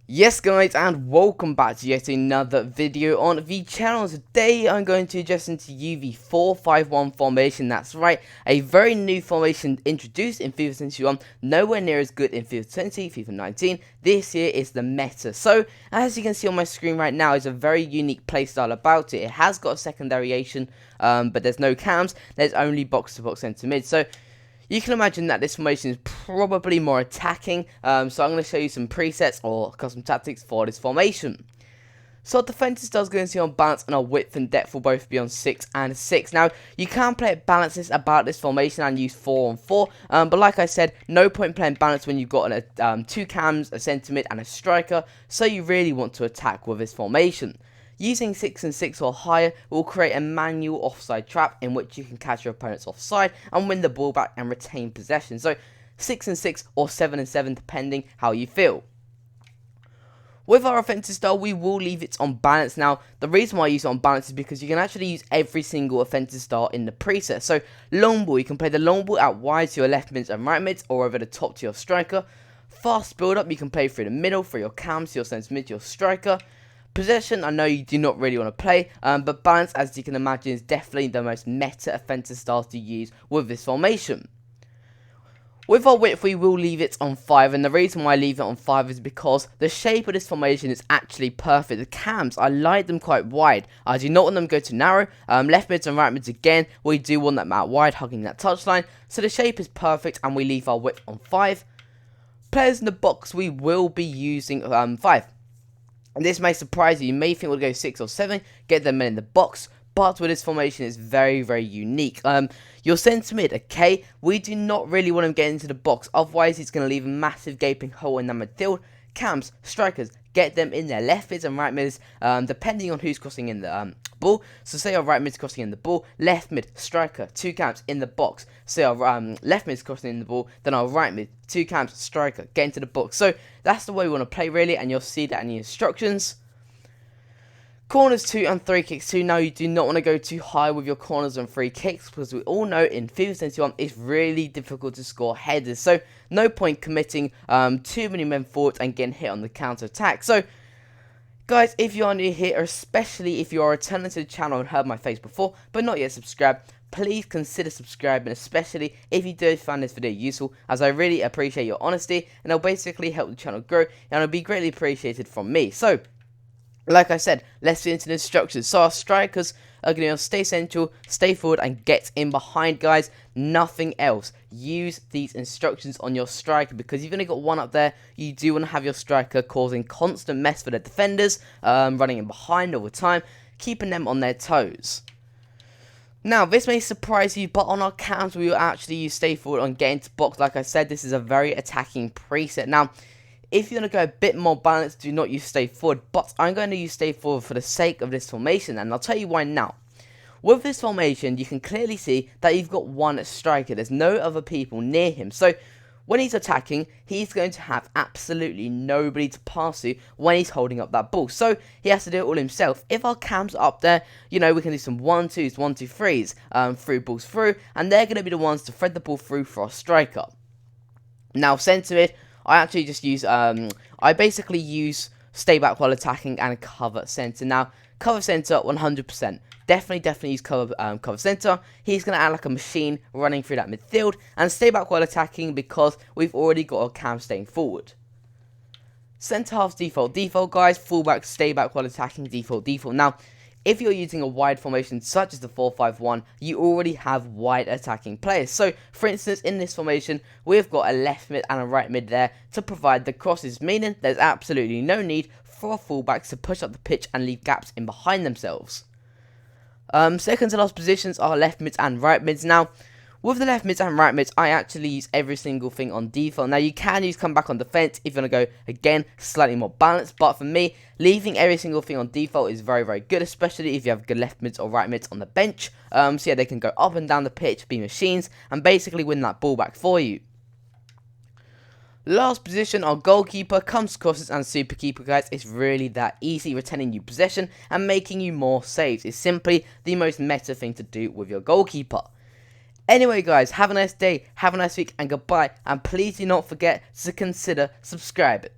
Yes guys, and welcome back to yet another video on the channel. Today I'm going to adjust into the 4-5-1 formation. That's right, a very new formation introduced in FIFA 21, nowhere near as good in FIFA 20, FIFA 19. This year is the meta. So as you can see on my screen right now, it's a very unique playstyle about it. It has got a second variation, but there's no cams, there's only box-to-box centre mid. So you can imagine that this formation is probably more attacking, so I'm going to show you some presets or custom tactics for this formation. So our defensive style is going to be on balance, and our width and depth will both be on 6 and 6. Now, you can play it balanced about this formation and use 4 on 4, but like I said, no point playing balance when you've got 2 cams, a centre mid and a striker, so you really want to attack with this formation. Using 6 and 6 or higher will create a manual offside trap in which you can catch your opponent's offside and win the ball back and retain possession. So 6 and 6 or 7 and 7 depending how you feel. With our offensive style, we will leave it on balance. Now, the reason why I use it on balance is because you can actually use every single offensive style in the preset. So, long ball, you can play the long ball out wide to your left mids and right mids, or over the top to your striker. Fast build up, you can play through the middle for your cams, your centre mid, your striker. Possession, I know you do not really want to play, but balance, as you can imagine, is definitely the most meta offensive style to use with this formation. With our width, we will leave it on 5, and the reason why I leave it on 5 is because the shape of this formation is actually perfect. The cams, I like them quite wide. I do not want them to go too narrow. Left mids and right mids, again, we do want them out wide, hugging that touchline. So the shape is perfect, and we leave our width on 5. Players in the box, we will be using 5. And this may surprise you. You may think we'll go 6 or 7, get them in the box. But with this formation, it's very, very unique. Your centre mid, okay, we do not really want him getting into the box. Otherwise, he's going to leave a massive gaping hole in the midfield. Cams, strikers, get them in there. Left mids and right mids, depending on who's crossing in the ball. So say our right mid's crossing in the ball, left mid, striker, 2 cams in the box. Say our left mid's crossing in the ball, then our right mid, 2 cams, striker, get into the box. So that's the way we want to play really, and you'll see that in the instructions. Corners 2 and 3 kicks 2. Now you do not want to go too high with your corners and free kicks, because we all know in FIFA 21 it's really difficult to score headers. So no point committing too many men forward and getting hit on the counter attack. So guys, if you are new here, especially if you are returning to the channel and heard my face before but not yet subscribed, please consider subscribing, especially if you do find this video useful, as I really appreciate your honesty, and it'll basically help the channel grow, and it'll be greatly appreciated from me. So like I said, let's get into the instructions. So our strikers are going to stay central, stay forward, and get in behind, guys. Nothing else. Use these instructions on your striker, because you've only got one up there. You do want to have your striker causing constant mess for the defenders, running in behind all the time, keeping them on their toes. Now, this may surprise you, but on our cams, we will actually use stay forward on getting to box. Like I said, this is a very attacking preset. Now, if you want to go a bit more balanced, do not use stay forward, but I'm going to use stay forward for the sake of this formation, and I'll tell you why now. With this formation, you can clearly see that you've got one striker. There's no other people near him, so when he's attacking, he's going to have absolutely nobody to pass to when he's holding up that ball, so he has to do it all himself. If our cams are up there, you know, we can do some 1-2s, 1-2-3s, through balls through, and they're going to be the ones to thread the ball through for our striker. Now, centre mid, I actually just use, I basically use stay back while attacking and cover centre. Now, cover centre 100%. Definitely use cover centre. He's going to act like a machine running through that midfield, and stay back while attacking because we've already got a cam staying forward. Centre half's default, guys. Fullback, stay back while attacking, default. Now, if you're using a wide formation such as the 4-5-1, you already have wide attacking players. So, for instance, in this formation, we've got a left mid and a right mid there to provide the crosses, meaning there's absolutely no need for our fullbacks to push up the pitch and leave gaps in behind themselves. Second to last positions are left mids and right mids. Now, with the left mids and right mids, I actually use every single thing on default. Now, you can use come back on defense if you want to go, again, slightly more balanced. But for me, leaving every single thing on default is very, very good, especially if you have good left mids or right mids on the bench. So yeah, they can go up and down the pitch, be machines, and basically win that ball back for you. Last position, our goalkeeper, comes crosses and super keeper, guys. It's really that easy, retaining you possession and making you more saves. It's simply the most meta thing to do with your goalkeeper. Anyway, guys, have a nice day, have a nice week, and goodbye. And please do not forget to consider subscribing.